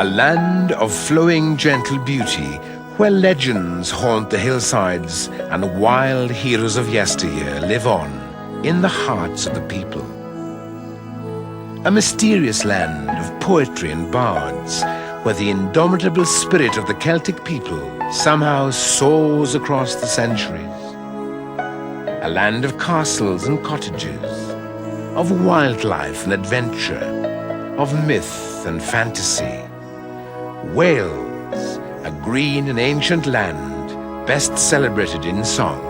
A land of flowing gentle beauty, where legends haunt the hillsides and wild heroes of yesteryear live on in the hearts of the people. A mysterious land of poetry and bards, where the indomitable spirit of the Celtic people somehow soars across the centuries. A land of castles and cottages, of wildlife and adventure, of myth and fantasy. Wales, a green and ancient land, best celebrated in song.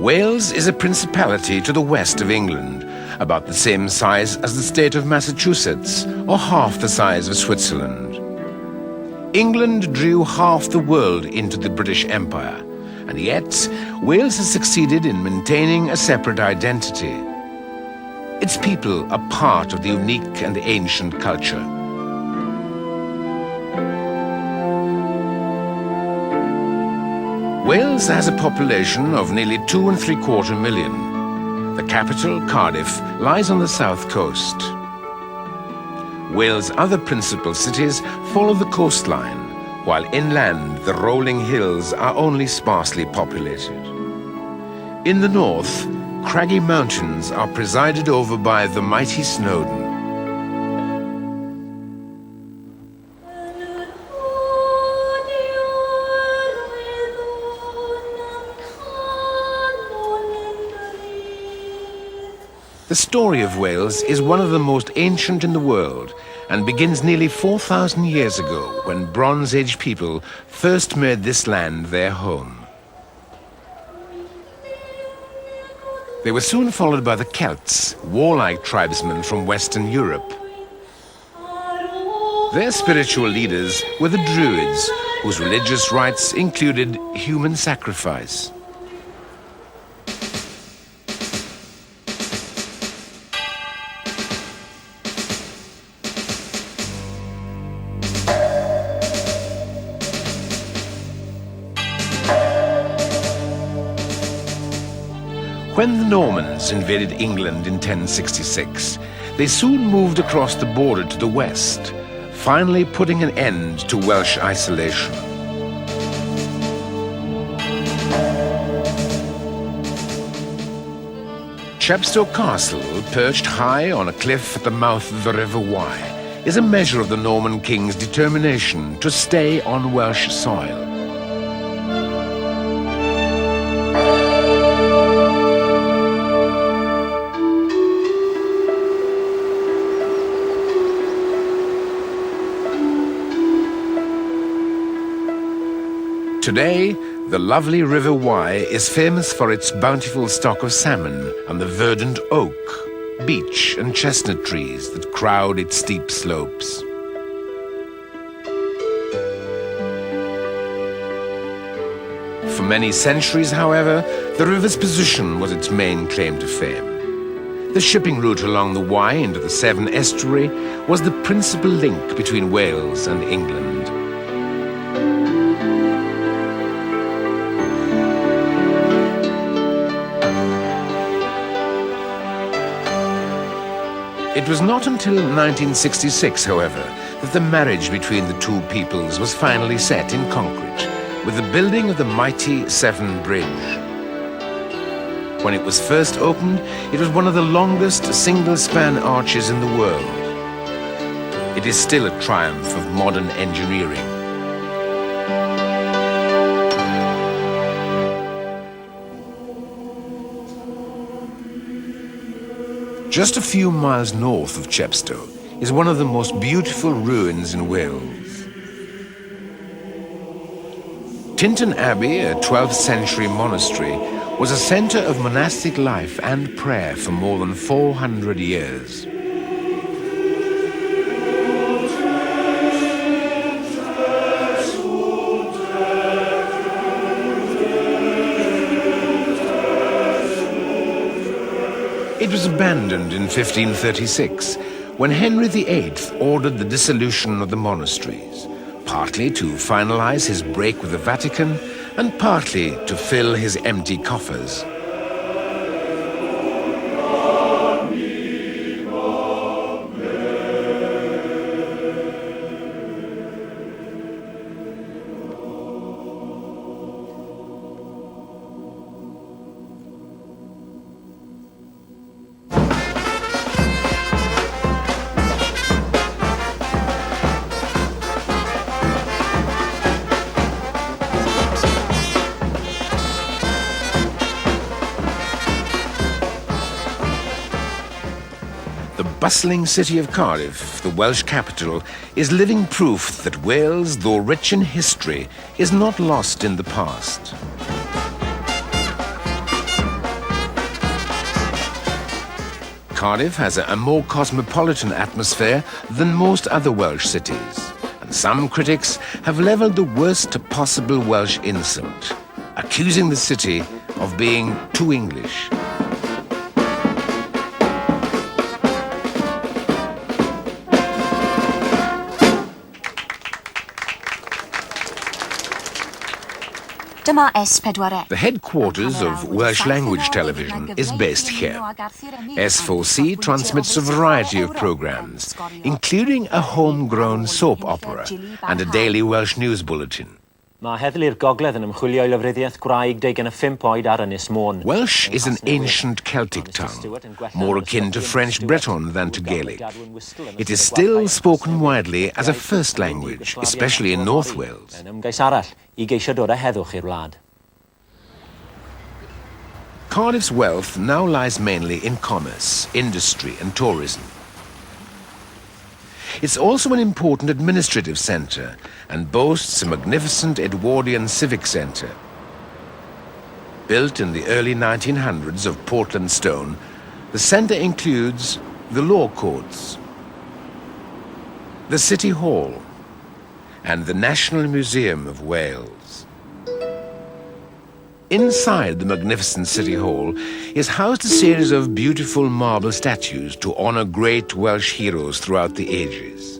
Wales is a principality to the west of England, about the same size as the state of Massachusetts, or half the size of Switzerland. England drew half the world into the British Empire, and yet Wales has succeeded in maintaining a separate identity. Its people are part of the unique and ancient culture. Wales has a population of nearly 2.75 million. The capital, Cardiff, lies on the south coast. Wales' other principal cities follow the coastline, while inland the rolling hills are only sparsely populated. In the north, craggy mountains are presided over by the mighty Snowdon. The story of Wales is one of the most ancient in the world and begins nearly 4,000 years ago when Bronze Age people first made this land their home. They were soon followed by the Celts, warlike tribesmen from Western Europe. Their spiritual leaders were the Druids, whose religious rites included human sacrifice. When the Normans invaded England in 1066, they soon moved across the border to the west, finally putting an end to Welsh isolation. Chepstow Castle, perched high on a cliff at the mouth of the River Wye, is a measure of the Norman king's determination to stay on Welsh soil. Today, the lovely River Wye is famous for its bountiful stock of salmon and the verdant oak, beech and chestnut trees that crowd its steep slopes. For many centuries, however, the river's position was its main claim to fame. The shipping route along the Wye into the Severn Estuary was the principal link between Wales and England. It was not until 1966, however, that the marriage between the two peoples was finally set in concrete, with the building of the mighty Severn Bridge. When it was first opened, it was one of the longest single-span arches in the world. It is still a triumph of modern engineering. Just a few miles north of Chepstow is one of the most beautiful ruins in Wales. Tintern Abbey, a 12th century monastery, was a centre of monastic life and prayer for more than 400 years. was abandoned in 1536 when Henry VIII ordered the dissolution of the monasteries, partly to finalize his break with the Vatican and partly to fill his empty coffers. The bustling city of Cardiff, the Welsh capital, is living proof that Wales, though rich in history, is not lost in the past. Cardiff has a more cosmopolitan atmosphere than most other Welsh cities, and some critics have levelled the worst possible Welsh insult, accusing the city of being too English. The headquarters of Welsh language television is based here. S4C transmits a variety of programmes, including a homegrown soap opera and a daily Welsh news bulletin. Welsh is an ancient Celtic tongue, more akin to French Breton than to Gaelic. It is still spoken widely as a first language, especially in North Wales. Cardiff's wealth now lies mainly in commerce, industry and tourism. It's also an important administrative centre and boasts a magnificent Edwardian civic centre. Built in the early 1900s of Portland stone, the centre includes the law courts, the City Hall, and the National Museum of Wales. Inside the magnificent City Hall is housed a series of beautiful marble statues to honour great Welsh heroes throughout the ages.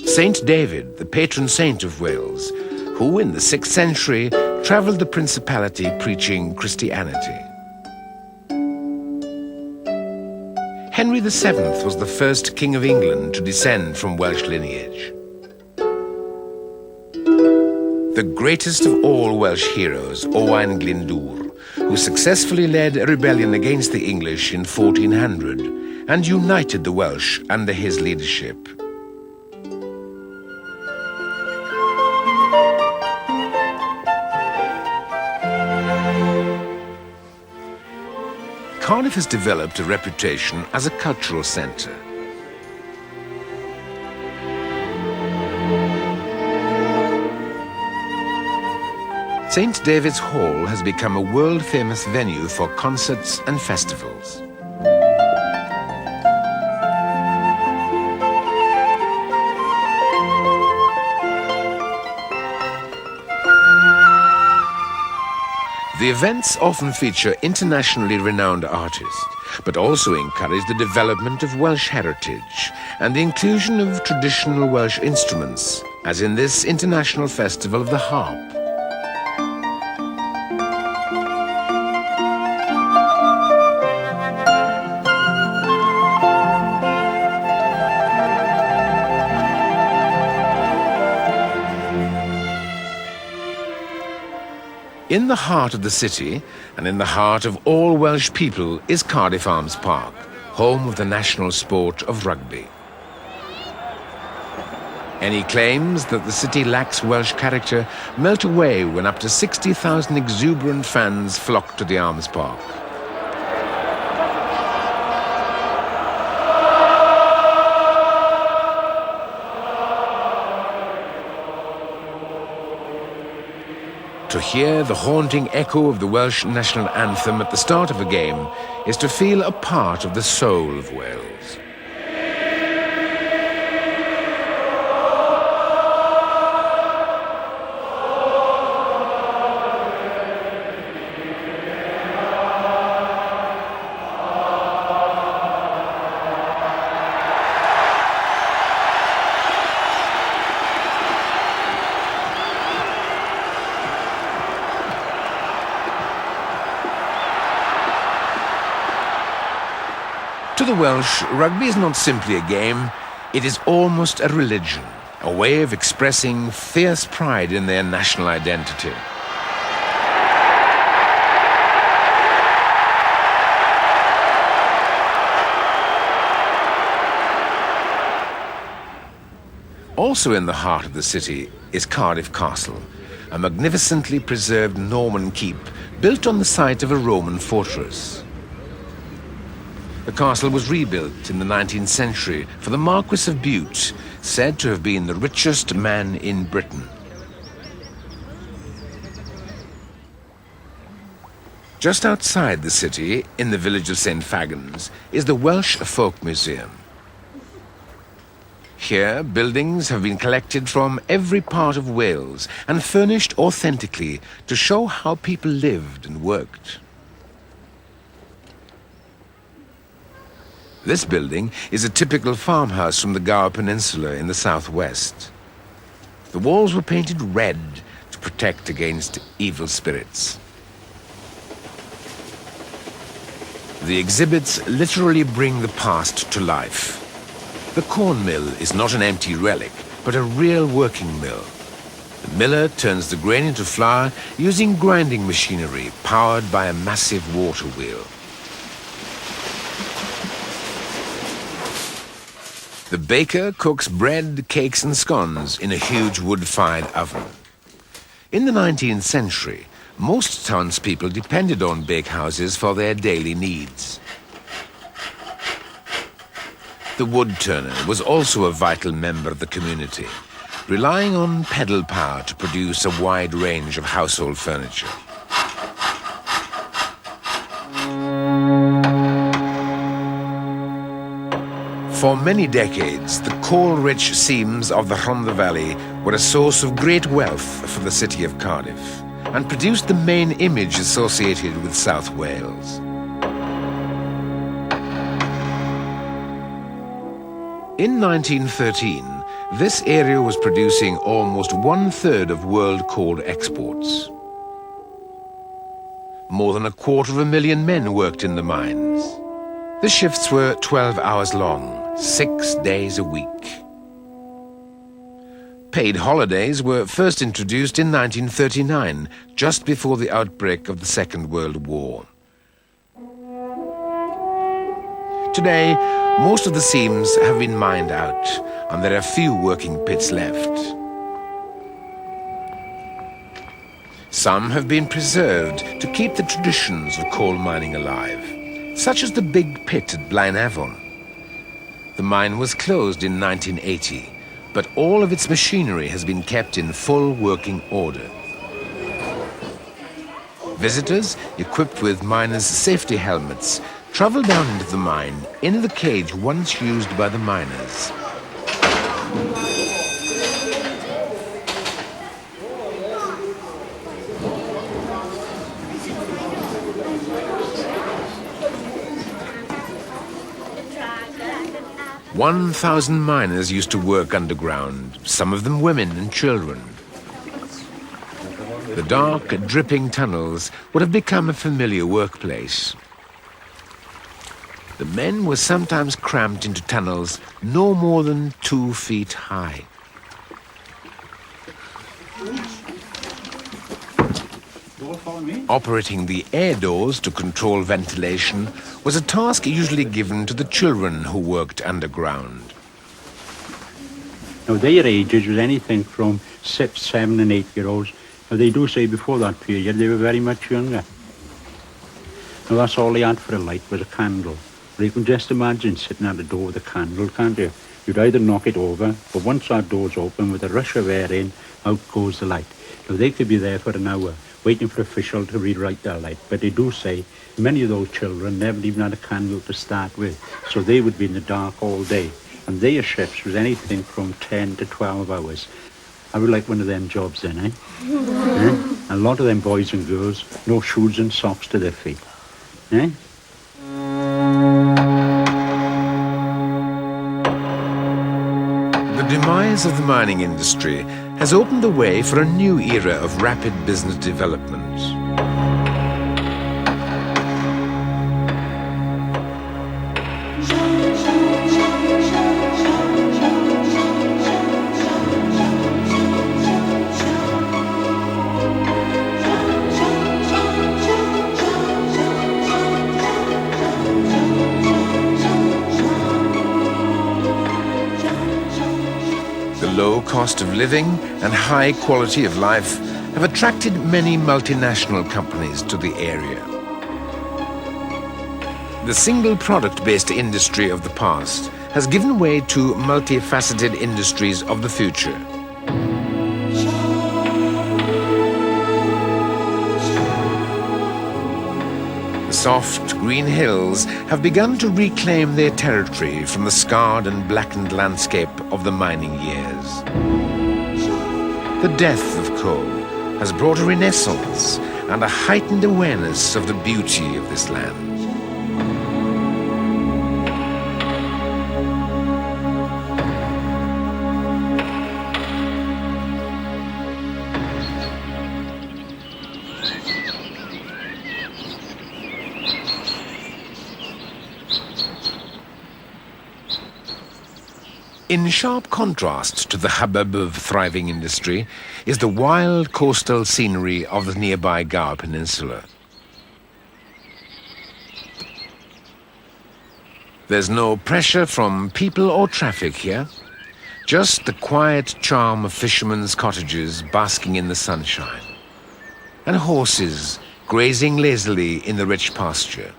Saint David, the patron saint of Wales, who in the 6th century travelled the principality preaching Christianity. Henry VII was the first King of England to descend from Welsh lineage. The greatest of all Welsh heroes, Owain Glyndŵr, who successfully led a rebellion against the English in 1400 and united the Welsh under his leadership. Cardiff has developed a reputation as a cultural centre. St. David's Hall has become a world-famous venue for concerts and festivals. The events often feature internationally renowned artists, but also encourage the development of Welsh heritage and the inclusion of traditional Welsh instruments, as in this international festival of the harp. In the heart of the city, and in the heart of all Welsh people, is Cardiff Arms Park, home of the national sport of rugby. Any claims that the city lacks Welsh character melt away when up to 60,000 exuberant fans flock to the Arms Park. To hear the haunting echo of the Welsh national anthem at the start of a game is to feel a part of the soul of Wales. the Welsh, rugby is not simply a game, it is almost a religion, a way of expressing fierce pride in their national identity. Also in the heart of the city is Cardiff Castle, a magnificently preserved Norman keep built on the site of a Roman fortress. The castle was rebuilt in the 19th century for the Marquis of Bute, said to have been the richest man in Britain. Just outside the city, in the village of St. Fagans, is the Welsh Folk Museum. Here, buildings have been collected from every part of Wales and furnished authentically to show how people lived and worked. This building is a typical farmhouse from the Gower Peninsula in the southwest. The walls were painted red to protect against evil spirits. The exhibits literally bring the past to life. The corn mill is not an empty relic, but a real working mill. The miller turns the grain into flour using grinding machinery powered by a massive water wheel. The baker cooks bread, cakes and scones in a huge wood-fired oven. In the 19th century, most townspeople depended on bakehouses for their daily needs. The wood-turner was also a vital member of the community, relying on pedal power to produce a wide range of household furniture. For many decades, the coal-rich seams of the Rhondda Valley were a source of great wealth for the city of Cardiff and produced the main image associated with South Wales. In 1913, this area was producing almost 1/3 of world coal exports. More than 250,000 men worked in the mines. The shifts were 12 hours long, 6 days a week. Paid holidays were first introduced in 1939, just before the outbreak of the Second World War. Today, most of the seams have been mined out, and there are few working pits left. Some have been preserved to keep the traditions of coal mining alive, such as the Big Pit at Blaenavon. The mine was closed in 1980, but all of its machinery has been kept in full working order. Visitors, equipped with miners' safety helmets, travel down into the mine in the cage once used by the miners. "1,000 miners used to work underground, some of them women and children. The dark, dripping tunnels would have become a familiar workplace. The men were sometimes cramped into tunnels no more than 2 feet high. Operating the air doors to control ventilation was a task usually given to the children who worked underground. Now their ages was anything from 6, 7 and 8-year-olds. Now they do say before that period they were very much younger. Now that's all they had for a light was a candle. But you can just imagine sitting at the door with a candle, can't you? You'd either knock it over, but once that door's open with a rush of air in, out goes the light. Now they could be there for an hour, waiting for official to rewrite their light. But they do say many of those children never even had a candle to start with, so they would be in the dark all day. And their shifts was anything from 10 to 12 hours. I would like one of them jobs then, eh? Eh? A lot of them boys and girls, no shoes and socks to their feet. Eh? The demise of the mining industry has opened the way for a new era of rapid business development. cost of living and high quality of life have attracted many multinational companies to the area. The single product-based industry of the past has given way to multifaceted industries of the future. The soft green hills have begun to reclaim their territory from the scarred and blackened landscape of the mining years. The death of coal has brought a renaissance and a heightened awareness of the beauty of this land. In sharp contrast to the hubbub of thriving industry is the wild coastal scenery of the nearby Gower Peninsula. There's no pressure from people or traffic here, just the quiet charm of fishermen's cottages basking in the sunshine, and horses grazing lazily in the rich pasture.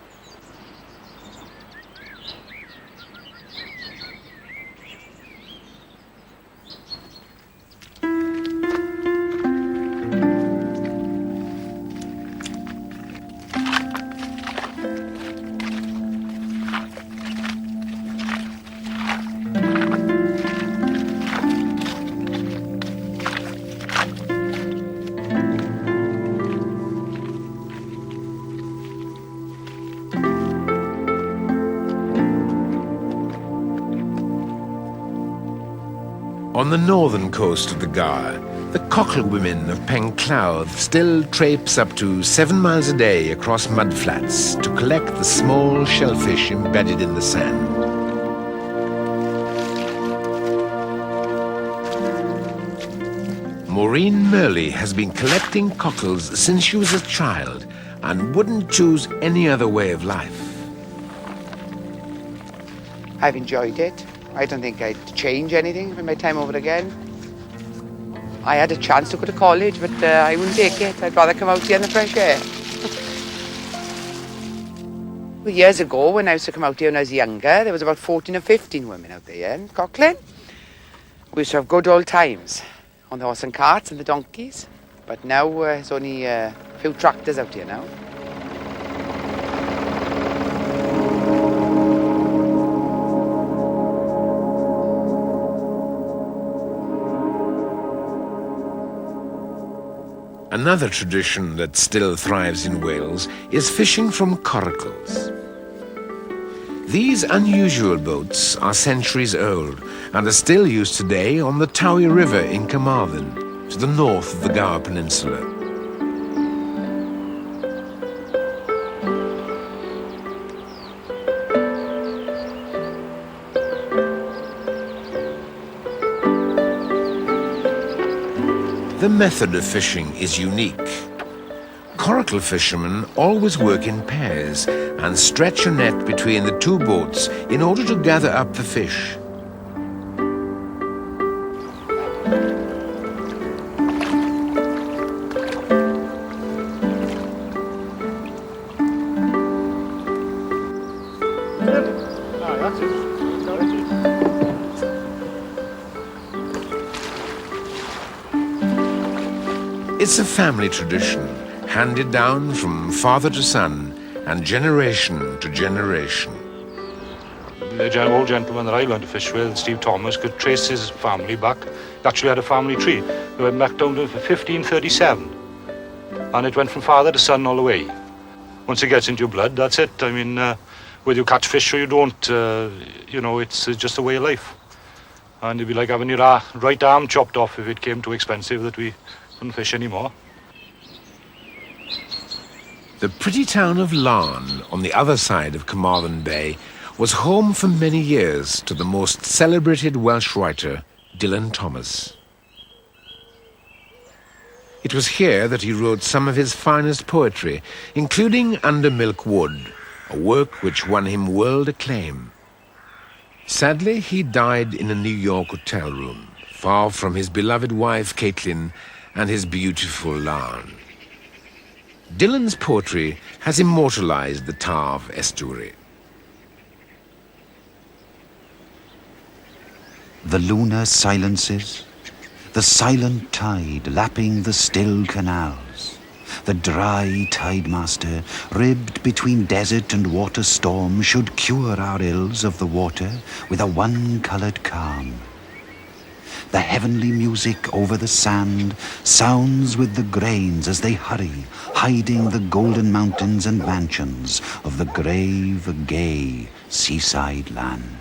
On the northern coast of the Gower, the cockle women of Penclouth still traipse up to 7 miles a day across mudflats to collect the small shellfish embedded in the sand. Maureen Murley has been collecting cockles since she was a child and wouldn't choose any other way of life. I've enjoyed it. I don't think I'd change anything with my time over again. I had a chance to go to college, but I wouldn't take it. I'd rather come out here in the fresh air. Well, years ago, when I used to come out here when I was younger, there was about 14 or 15 women out there in Cockling. We used to have good old times on the horse and carts and the donkeys. But now there's only a few tractors out here now. Another tradition that still thrives in Wales is fishing from coracles. These unusual boats are centuries old and are still used today on the Towie River in Carmarthen, to the north of the Gower Peninsula. The method of fishing is unique. Coracle fishermen always work in pairs and stretch a net between the two boats in order to gather up the fish. It's a family tradition, handed down from father to son and generation to generation. The old gentleman that I learned to fish with, Steve Thomas, could trace his family back. He actually had a family tree. They went back down to 1537. And it went from father to son all the way. Once it gets into your blood, that's it. I mean, whether you catch fish or you don't, it's just a way of life. And it'd be like having your right arm chopped off if it came too expensive that we couldn't fish anymore. The pretty town of Larne, on the other side of Carmarthen Bay, was home for many years to the most celebrated Welsh writer, Dylan Thomas. It was here that he wrote some of his finest poetry, including Under Milk Wood, a work which won him world acclaim. Sadly, he died in a New York hotel room, far from his beloved wife Caitlin and his beautiful Larne. Dillon's poetry has immortalized the Tarv estuary. The lunar silences, the silent tide lapping the still canals, the dry tidemaster, ribbed between desert and water storm, should cure our ills of the water with a one-coloured calm. The heavenly music over the sand sounds with the grains as they hurry, hiding the golden mountains and mansions of the grave, gay seaside land.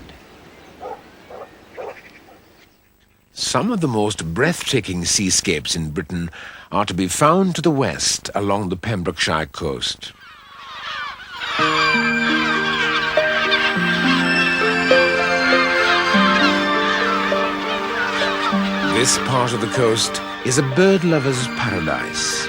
Some of the most breathtaking seascapes in Britain are to be found to the west along the Pembrokeshire coast. This part of the coast is a bird lover's paradise.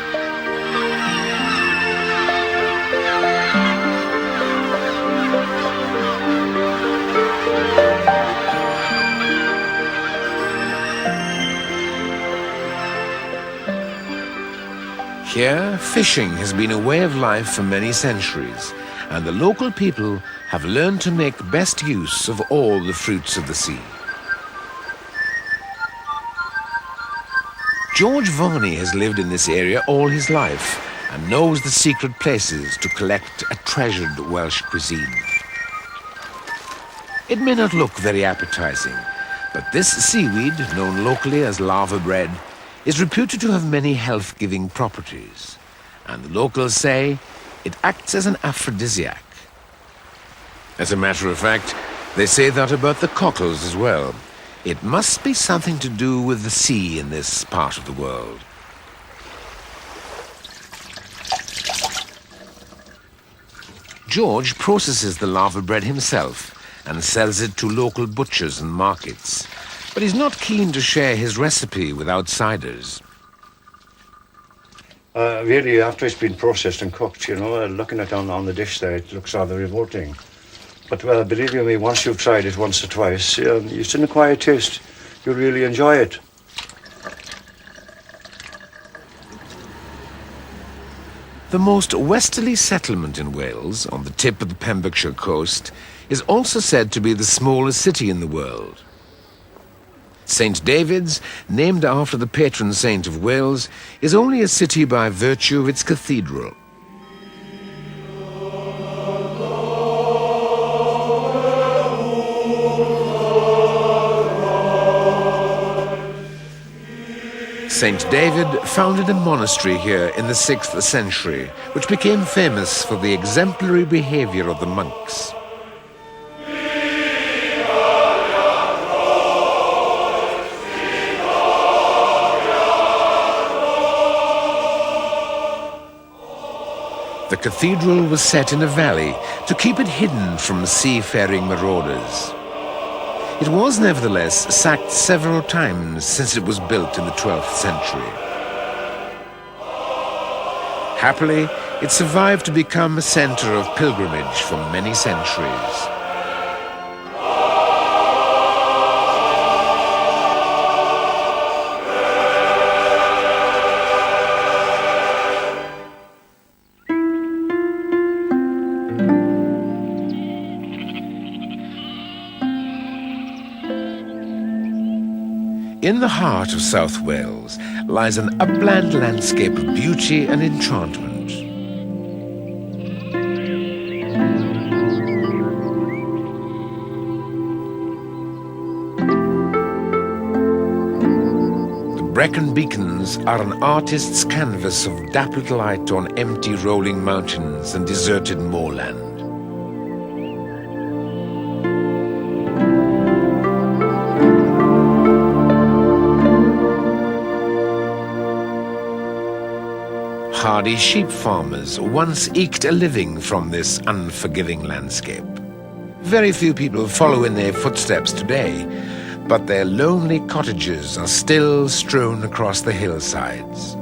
Here, fishing has been a way of life for many centuries, and the local people have learned to make best use of all the fruits of the sea. George Varney has lived in this area all his life and knows the secret places to collect a treasured Welsh cuisine. It may not look very appetizing, but this seaweed, known locally as lava bread, is reputed to have many health-giving properties, and the locals say it acts as an aphrodisiac. As a matter of fact, they say that about the cockles as well. It must be something to do with the sea in this part of the world. George processes the lava bread himself and sells it to local butchers and markets, but he's not keen to share his recipe with outsiders. Really, after it's been processed and cooked, you know, looking at it on the dish there, it looks rather revolting. But believe you me, once you've tried it once or twice, it's an acquired taste. You'll really enjoy it. The most westerly settlement in Wales, on the tip of the Pembrokeshire coast, is also said to be the smallest city in the world. St. David's, named after the patron saint of Wales, is only a city by virtue of its cathedral. St. David founded a monastery here in the 6th century, which became famous for the exemplary behavior of the monks. The cathedral was set in a valley to keep it hidden from seafaring marauders. It was nevertheless sacked several times since it was built in the 12th century. Happily, it survived to become a center of pilgrimage for many centuries. In the heart of South Wales lies an upland landscape of beauty and enchantment. The Brecon Beacons are an artist's canvas of dappled light on empty rolling mountains and deserted moorland. Hardy sheep farmers once eked a living from this unforgiving landscape. Very few people follow in their footsteps today, but their lonely cottages are still strewn across the hillsides.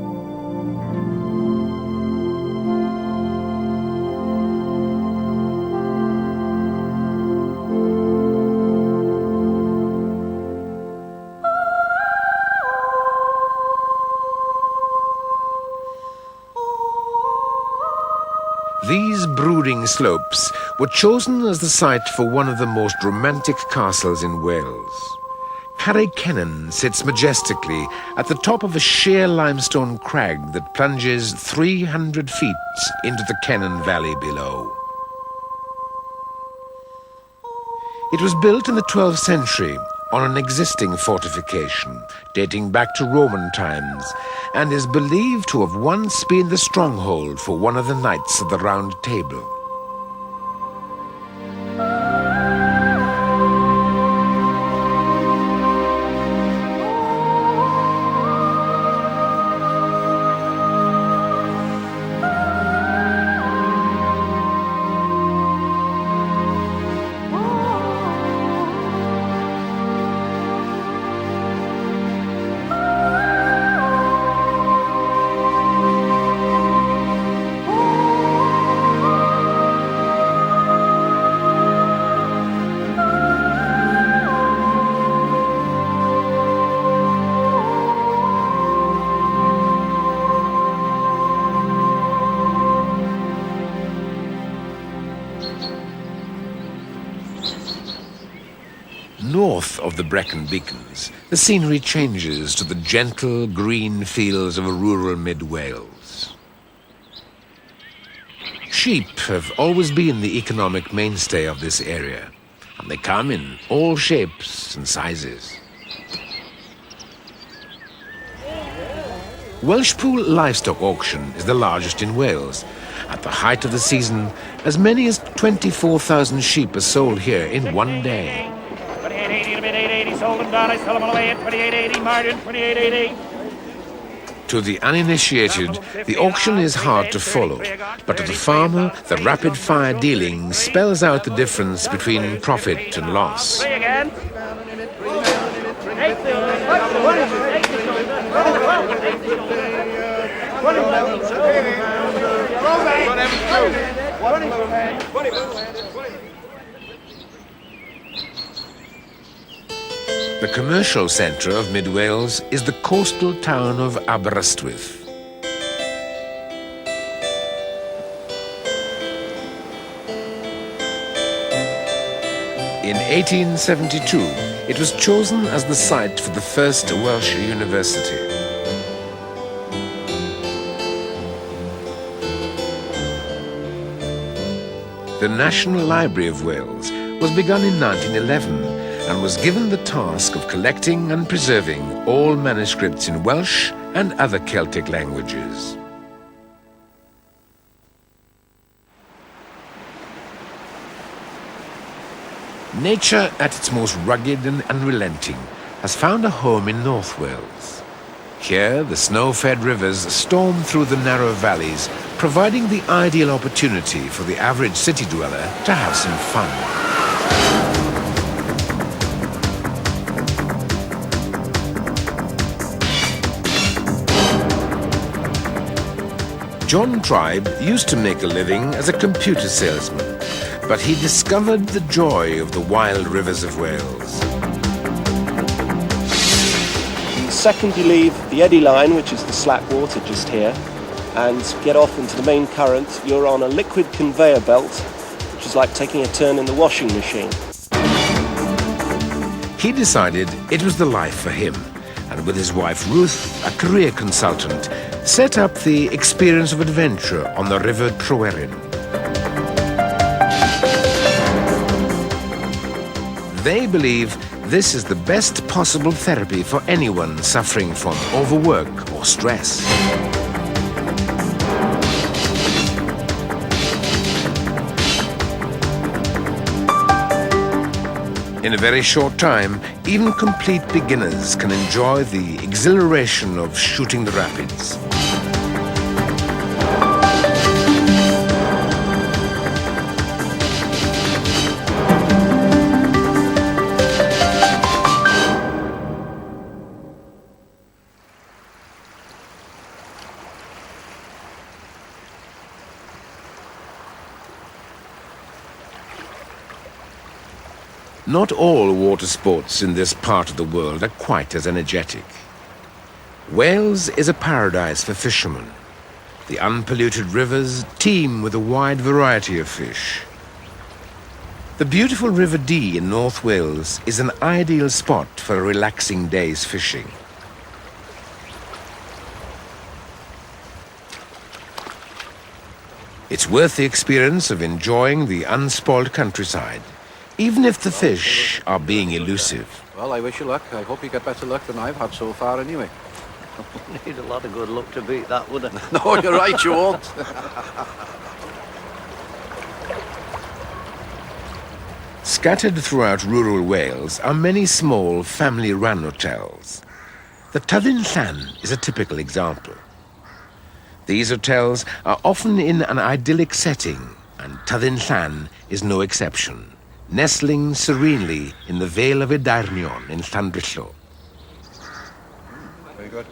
These brooding slopes were chosen as the site for one of the most romantic castles in Wales. Carrick-Kennen sits majestically at the top of a sheer limestone crag that plunges 300 feet into the Kennan Valley below. It was built in the 12th century on an existing fortification dating back to Roman times and is believed to have once been the stronghold for one of the knights of the Round Table. North of the Brecon Beacons, the scenery changes to the gentle green fields of rural mid-Wales. Sheep have always been the economic mainstay of this area, and they come in all shapes and sizes. Welshpool Livestock Auction is the largest in Wales. At the height of the season, as many as 24,000 sheep are sold here in one day. 28.80 to mid-8.80, sold and done. I sell them all away at 28.80, margin 28.80. To the uninitiated, the auction is hard to follow, but to the farmer, the rapid-fire dealing spells out the difference between profit and loss. The commercial centre of mid-Wales is the coastal town of Aberystwyth. In 1872, it was chosen as the site for the first Welsh university. The National Library of Wales was begun in 1911 and was given the task of collecting and preserving all manuscripts in Welsh and other Celtic languages. Nature, at its most rugged and unrelenting, has found a home in North Wales. Here, the snow-fed rivers storm through the narrow valleys, providing the ideal opportunity for the average city dweller to have some fun. John Tribe used to make a living as a computer salesman, but he discovered the joy of the wild rivers of Wales. The second you leave the eddy line, which is the slack water just here, and get off into the main current, you're on a liquid conveyor belt, which is like taking a turn in the washing machine. He decided it was the life for him, and with his wife Ruth, a career consultant, set up the Experience of Adventure on the River Tryweryn. They believe this is the best possible therapy for anyone suffering from overwork or stress. In a very short time, even complete beginners can enjoy the exhilaration of shooting the rapids. Not all water sports in this part of the world are quite as energetic. Wales is a paradise for fishermen. The unpolluted rivers teem with a wide variety of fish. The beautiful River Dee in North Wales is an ideal spot for a relaxing day's fishing. It's worth the experience of enjoying the unspoiled countryside, even if the fish are being elusive. Well, I wish you luck. I hope you get better luck than I've had so far anyway. Need a lot of good luck to beat that, wouldn't it? No, you're right, you won't. Scattered throughout rural Wales are many small family-run hotels. The Tyddyn Llan is a typical example. These hotels are often in an idyllic setting, and Tyddyn Llan is no exception, nestling serenely in the Vale of Edairnion in Llandrillo. Very good.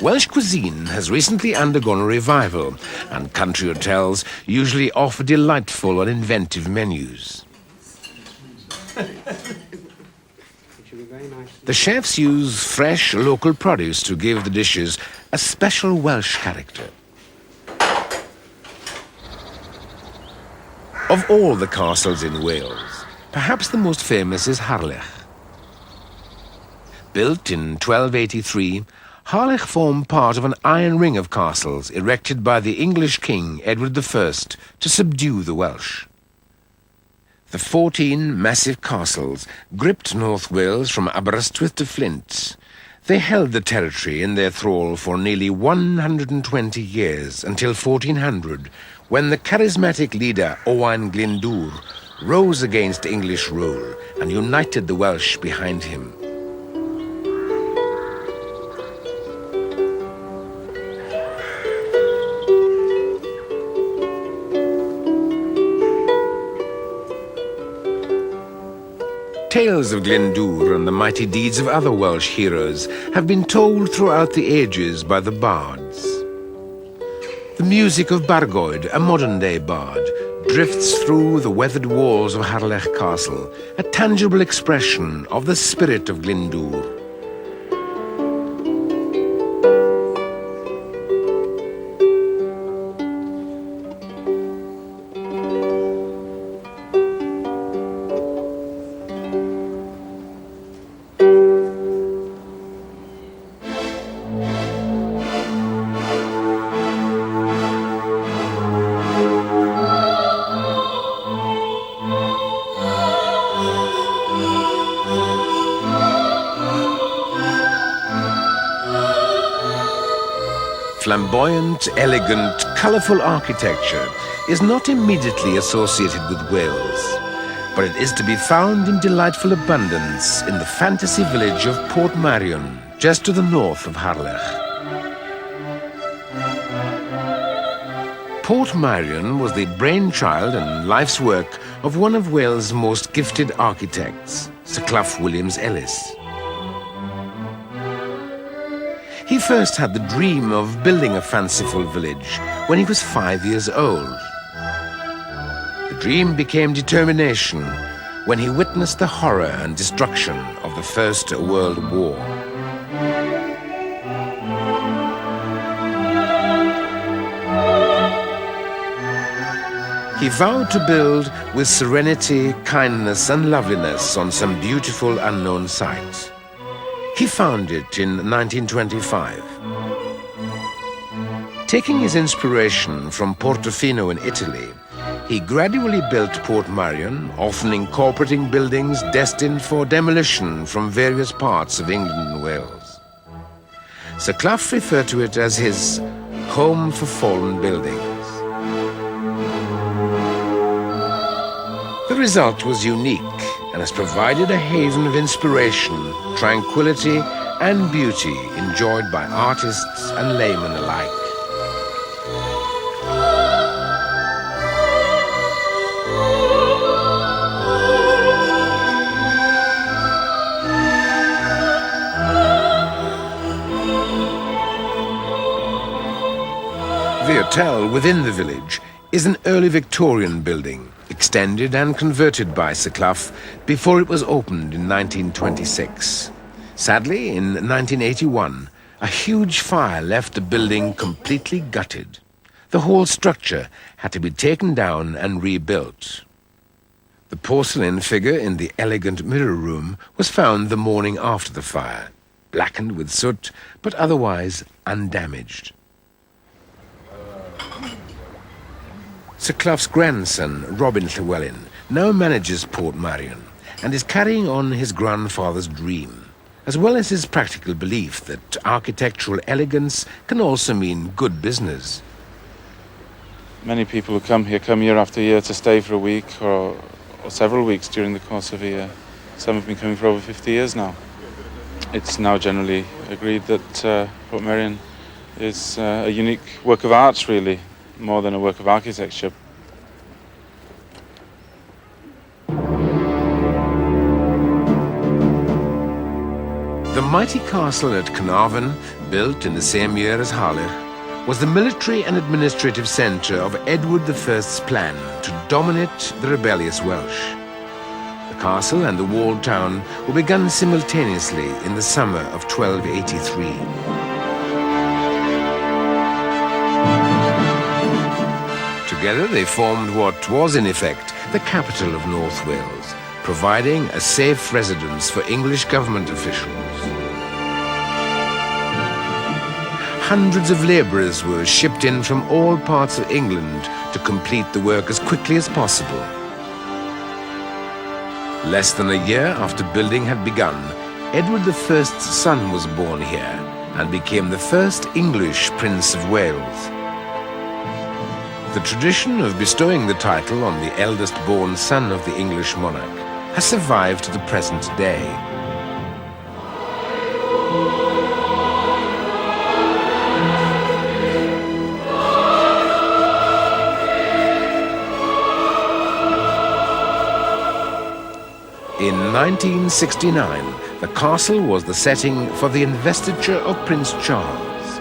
Welsh cuisine has recently undergone a revival, and country hotels usually offer delightful and inventive menus. The chefs use fresh local produce to give the dishes a special Welsh character. Of all the castles in Wales, perhaps the most famous is Harlech. Built in 1283, Harlech formed part of an iron ring of castles erected by the English king Edward I to subdue the Welsh. The 14 massive castles gripped North Wales from Aberystwyth to Flint. They held the territory in their thrall for nearly 120 years until 1400, when the charismatic leader Owain Glyndŵr rose against English rule and united the Welsh behind him. Tales of Glyndŵr and the mighty deeds of other Welsh heroes have been told throughout the ages by the bards. The music of Bargoed, a modern-day bard, drifts through the weathered walls of Harlech Castle, a tangible expression of the spirit of Glyndŵr. Flamboyant, elegant, colourful architecture is not immediately associated with Wales, but it is to be found in delightful abundance in the fantasy village of Portmeirion, just to the north of Harlech. Portmeirion was the brainchild and life's work of one of Wales' most gifted architects, Sir Clough Williams-Ellis. He first had the dream of building a fanciful village when he was 5 years old. The dream became determination when he witnessed the horror and destruction of the First World War. He vowed to build with serenity, kindness, and loveliness on some beautiful unknown site. He found it in 1925. Taking his inspiration from Portofino in Italy, he gradually built Portmeirion, often incorporating buildings destined for demolition from various parts of England and Wales. Sir Clough referred to it as his home for fallen buildings. The result was unique and has provided a haven of inspiration, tranquility, and beauty enjoyed by artists and laymen alike. The hotel within the village is an early Victorian building, extended and converted by Sir Clough before it was opened in 1926. Sadly, in 1981, A huge fire left the building completely gutted. The whole structure had to be taken down and rebuilt. The porcelain figure in the elegant mirror room was found the morning after the fire, blackened with soot, but otherwise undamaged. Sir Clough's grandson, Robin Llewellyn, now manages Portmeirion and is carrying on his grandfather's dream, as well as his practical belief that architectural elegance can also mean good business. Many people who come year after year to stay for a week or several weeks during the course of a year. Some have been coming for over 50 years now. It's now generally agreed that Portmeirion is a unique work of art, really, more than a work of architecture. The mighty castle at Carnarvon, built in the same year as Harlech, was the military and administrative centre of Edward I's plan to dominate the rebellious Welsh. The castle and the walled town were begun simultaneously in the summer of 1283. Together they formed what was in effect the capital of North Wales, providing a safe residence for English government officials. Hundreds of labourers were shipped in from all parts of England to complete the work as quickly as possible. Less than a year after building had begun, Edward I's son was born here and became the first English Prince of Wales. The tradition of bestowing the title on the eldest-born son of the English monarch has survived to the present day. In 1969, the castle was the setting for the investiture of Prince Charles.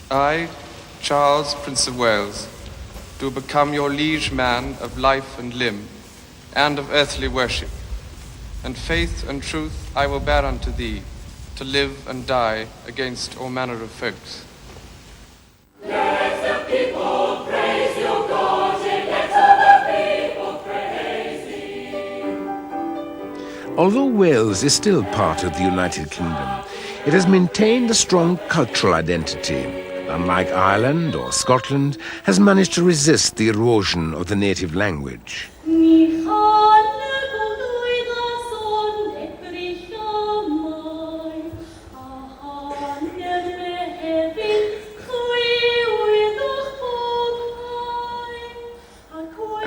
I, Charles, Prince of Wales, do become your liege man of life and limb, and of earthly worship, and faith and truth I will bear unto thee, to live and die against all manner of folks. Let the people praise your God, let the people praise thee. Although Wales is still part of the United Kingdom, it has maintained a strong cultural identity. Unlike Ireland or Scotland, has managed to resist the erosion of the native language.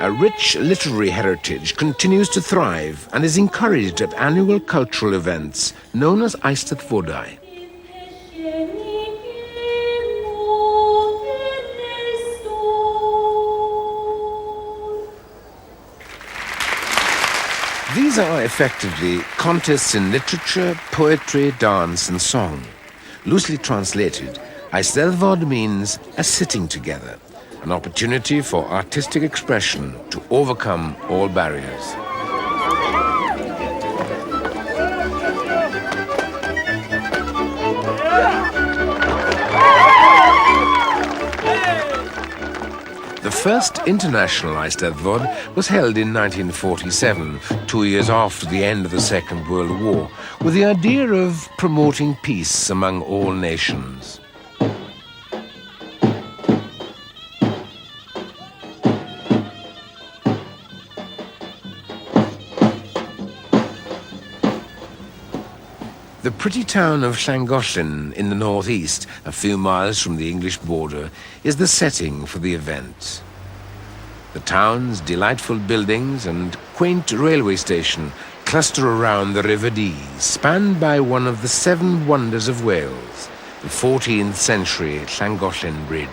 A rich literary heritage continues to thrive and is encouraged at annual cultural events known as Eisteddfodau. These are effectively contests in literature, poetry, dance and song. Loosely translated, Eisteddfod means a sitting together, an opportunity for artistic expression to overcome all barriers. The first international Eisteddfod was held in 1947, 2 years after the end of the Second World War, with the idea of promoting peace among all nations. The pretty town of Llangollen in the northeast, a few miles from the English border, is the setting for the event. The town's delightful buildings and quaint railway station cluster around the River Dee, spanned by one of the 7 wonders of Wales, the 14th century Llangollen Bridge.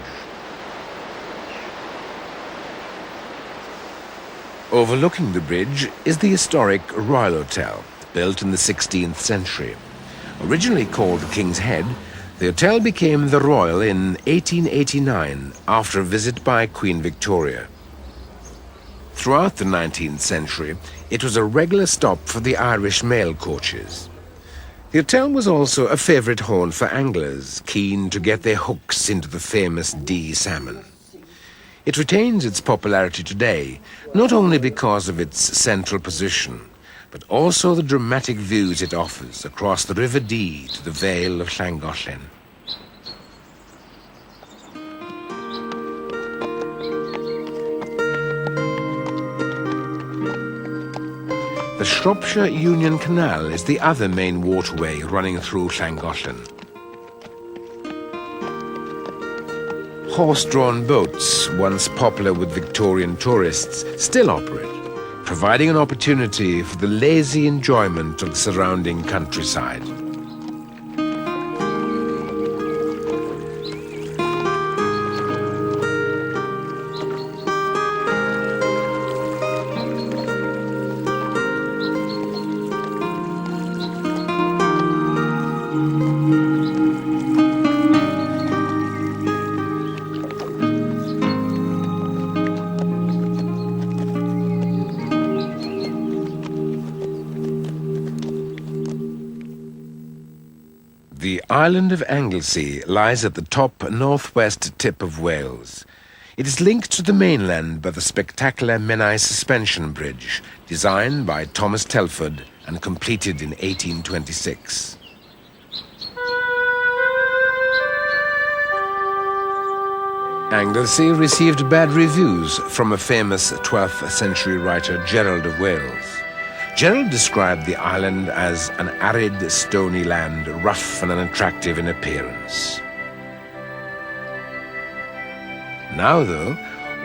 Overlooking the bridge is the historic Royal Hotel, built in the 16th century. Originally called the King's Head, the hotel became the Royal in 1889 after a visit by Queen Victoria. Throughout the 19th century, it was a regular stop for the Irish mail coaches. The hotel was also a favourite haunt for anglers keen to get their hooks into the famous D salmon. It retains its popularity today, not only because of its central position, but also the dramatic views it offers across the River Dee to the Vale of Llangollen. The Shropshire Union Canal is the other main waterway running through Llangollen. Horse-drawn boats, once popular with Victorian tourists, still operate, providing an opportunity for the lazy enjoyment of the surrounding countryside. The island of Anglesey lies at the top northwest tip of Wales. It is linked to the mainland by the spectacular Menai Suspension Bridge, designed by Thomas Telford and completed in 1826. Anglesey received bad reviews from a famous 12th century writer, Gerald of Wales. Gerald described the island as an arid, stony land, rough and unattractive in appearance. Now, though,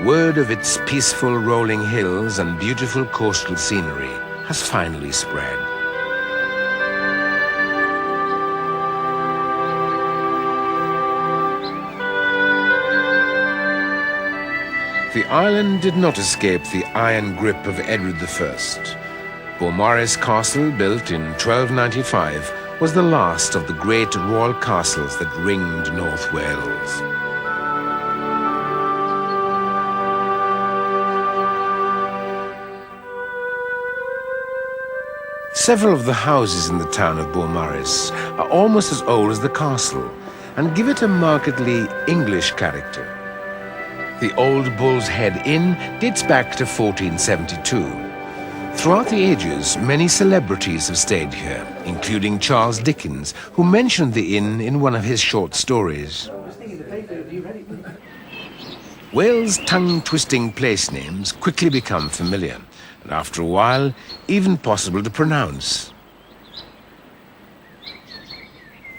word of its peaceful rolling hills and beautiful coastal scenery has finally spread. The island did not escape the iron grip of Edward I. Beaumaris Castle, built in 1295, was the last of the great royal castles that ringed North Wales. Several of the houses in the town of Beaumaris are almost as old as the castle and give it a markedly English character. The Old Bull's Head Inn dates back to 1472. Throughout the ages, many celebrities have stayed here, including Charles Dickens, who mentioned the inn in one of his short stories. Wales' tongue-twisting place names quickly become familiar, and after a while, even possible to pronounce.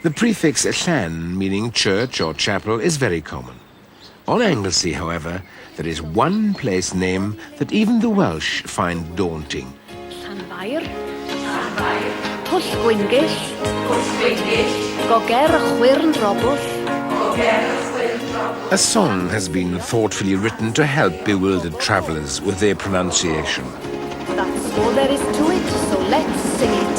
The prefix llan, meaning church or chapel, is very common. On Anglesey, however, there is one place name that even the Welsh find daunting. Llanfair, Pwll Gwyngyll, Goger y Chwyrn Drobwll. A song has been thoughtfully written to help bewildered travellers with their pronunciation. That's all there is to it, so let's sing it.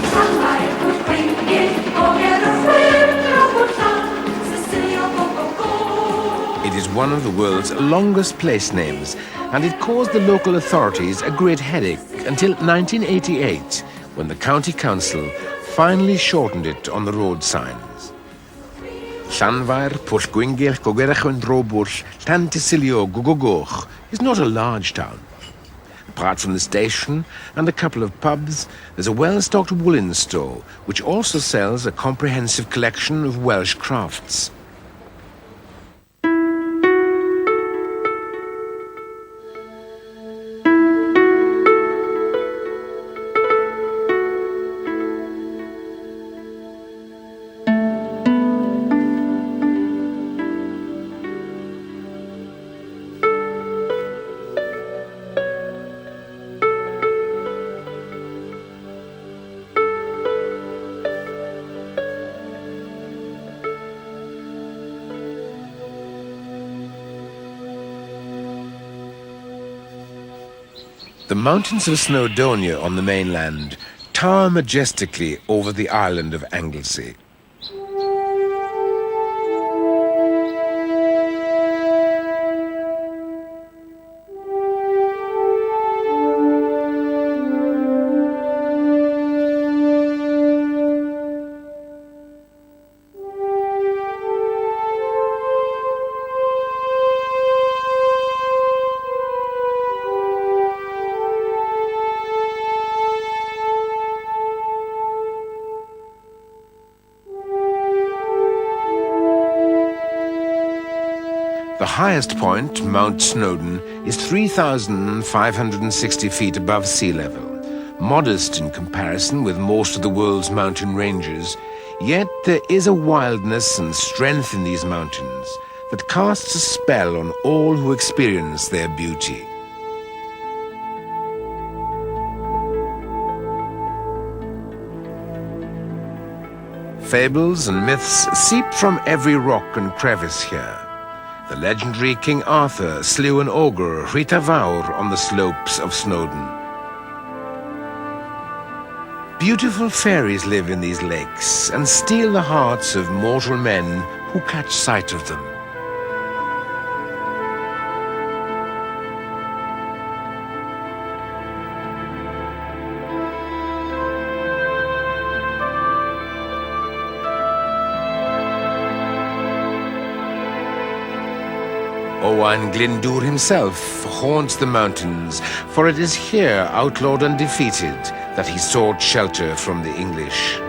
Llanfair, Pwll Gwyngyll, Goger y Chwyrn Drobwll. It is one of the world's longest place names, and it caused the local authorities a great headache until 1988, when the county council finally shortened it on the road signs. Llanfair, Pwll Gwyngyll, Goger y Chwyrn Drobwll, Llantysilio, Gogogoch is not a large town. Apart from the station and a couple of pubs, there's a well-stocked woolen store, which also sells a comprehensive collection of Welsh crafts. The mountains of Snowdonia on the mainland tower majestically over the island of Anglesey. The highest point, Mount Snowdon, is 3,560 feet above sea level. Modest in comparison with most of the world's mountain ranges, yet there is a wildness and strength in these mountains that casts a spell on all who experience their beauty. Fables and myths seep from every rock and crevice here. The legendary King Arthur slew an ogre, Rhitavaur, on the slopes of Snowdon. Beautiful fairies live in these lakes and steal the hearts of mortal men who catch sight of them. Owain Glyndŵr himself haunts the mountains, for it is here, outlawed and defeated, that he sought shelter from the English.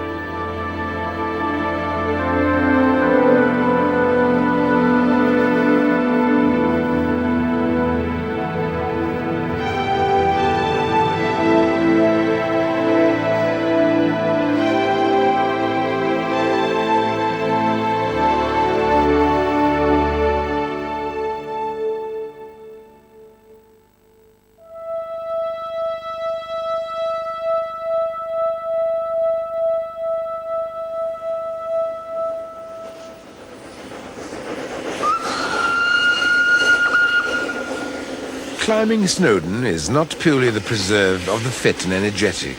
Climbing Snowdon is not purely the preserve of the fit and energetic.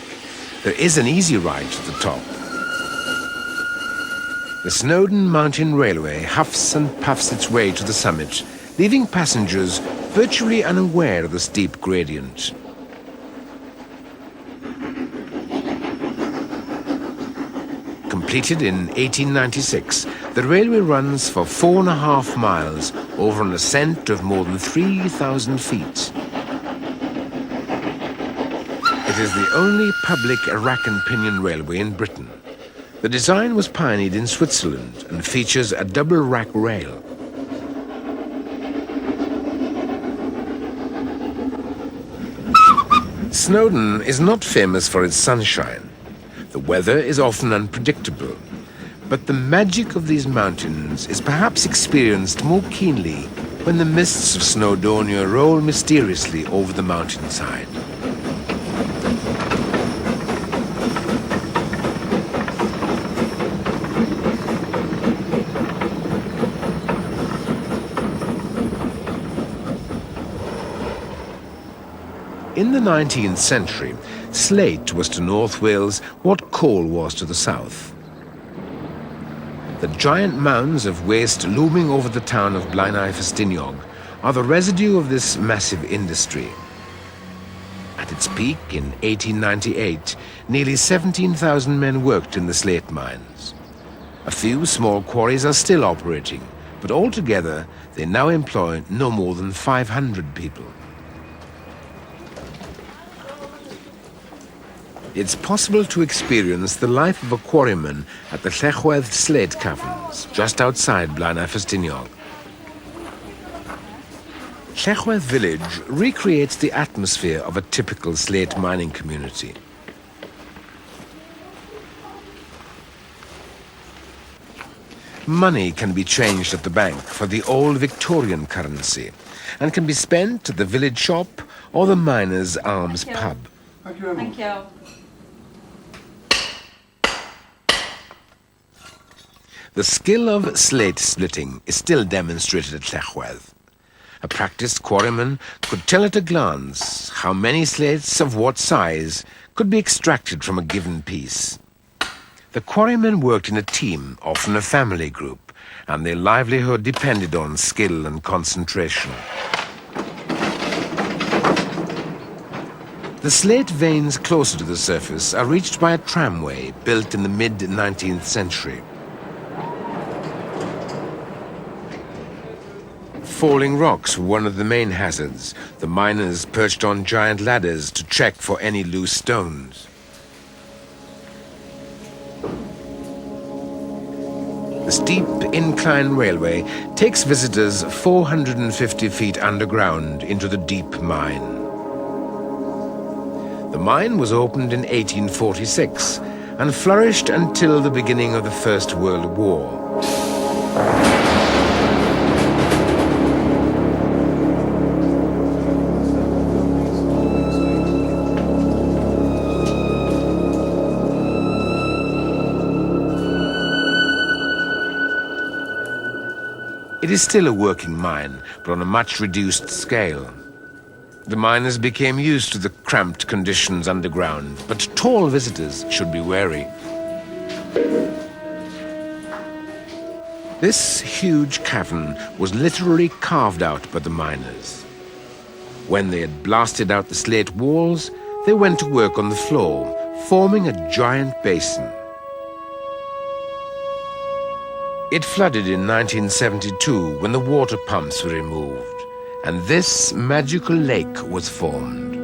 There is an easy ride to the top. The Snowdon Mountain Railway huffs and puffs its way to the summit, leaving passengers virtually unaware of the steep gradient. Completed in 1896, the railway runs for 4.5 miles over an ascent of more than 3,000 feet. It is the only public rack and pinion railway in Britain. The design was pioneered in Switzerland and features a double rack rail. Snowdon is not famous for its sunshine. The weather is often unpredictable, but the magic of these mountains is perhaps experienced more keenly when the mists of Snowdonia roll mysteriously over the mountainside. In the 19th century, slate was to North Wales what coal was to the south. The giant mounds of waste looming over the town of Blaenau Ffestiniog are the residue of this massive industry. At its peak in 1898, nearly 17,000 men worked in the slate mines. A few small quarries are still operating, but altogether they now employ no more than 500 people. It's possible to experience the life of a quarryman at the Llechwedd Slate Caverns, just outside Blaenau Ffestiniog. Llechwedd village recreates the atmosphere of a typical slate mining community. Money can be changed at the bank for the old Victorian currency and can be spent at the village shop or the Miners' Arms pub. Thank you. Thank you. The skill of slate splitting is still demonstrated at Llechwedd. A practiced quarryman could tell at a glance how many slates of what size could be extracted from a given piece. The quarrymen worked in a team, often a family group, and their livelihood depended on skill and concentration. The slate veins closer to the surface are reached by a tramway built in the mid-19th century. Falling rocks were one of the main hazards. The miners perched on giant ladders to check for any loose stones. The steep incline railway takes visitors 450 feet underground into the deep mine. The mine was opened in 1846 and flourished until the beginning of the First World War. It is still a working mine, but on a much reduced scale. The miners became used to the cramped conditions underground, but tall visitors should be wary. This huge cavern was literally carved out by the miners. When they had blasted out the slate walls, they went to work on the floor, forming a giant basin. It flooded in 1972 when the water pumps were removed, and this magical lake was formed.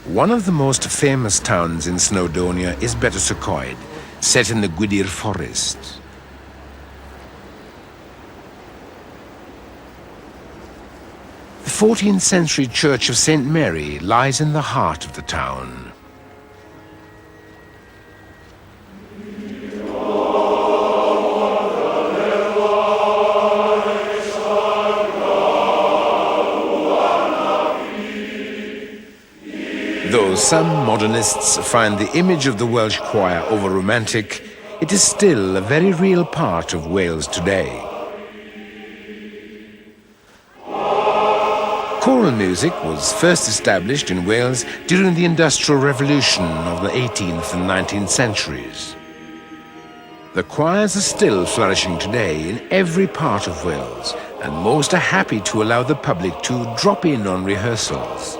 One of the most famous towns in Snowdonia is Betws-y-Coed, set in the Gwydir forest. The 14th century church of St. Mary lies in the heart of the town. Though some modernists find the image of the Welsh choir over-romantic, it is still a very real part of Wales today. Choral music was first established in Wales during the Industrial Revolution of the 18th and 19th centuries. The choirs are still flourishing today in every part of Wales, and most are happy to allow the public to drop in on rehearsals.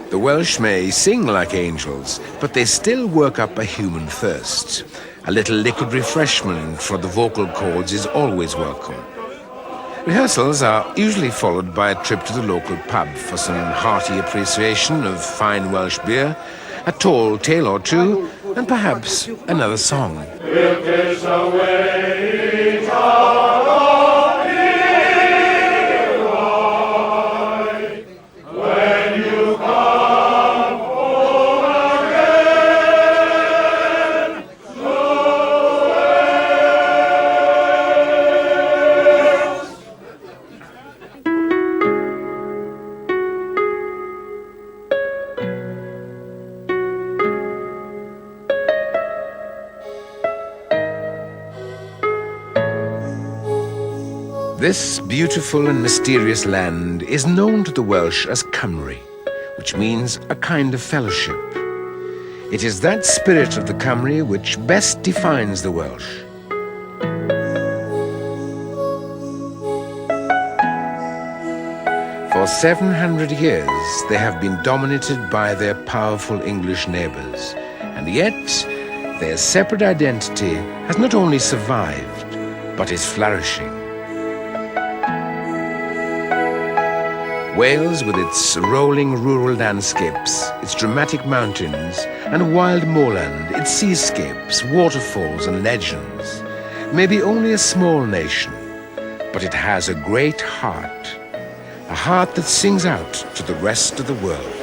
The Welsh may sing like angels, but they still work up a human thirst. A little liquid refreshment for the vocal cords is always welcome. Rehearsals are usually followed by a trip to the local pub for some hearty appreciation of fine Welsh beer, a tall tale or two, and perhaps another song. This beautiful and mysterious land is known to the Welsh as Cymru, which means a kind of fellowship. It is that spirit of the Cymru which best defines the Welsh. For 700 years, they have been dominated by their powerful English neighbours, and yet their separate identity has not only survived, but is flourishing. Wales, with its rolling rural landscapes, its dramatic mountains and wild moorland, its seascapes, waterfalls and legends, may be only a small nation, but it has a great heart, a heart that sings out to the rest of the world.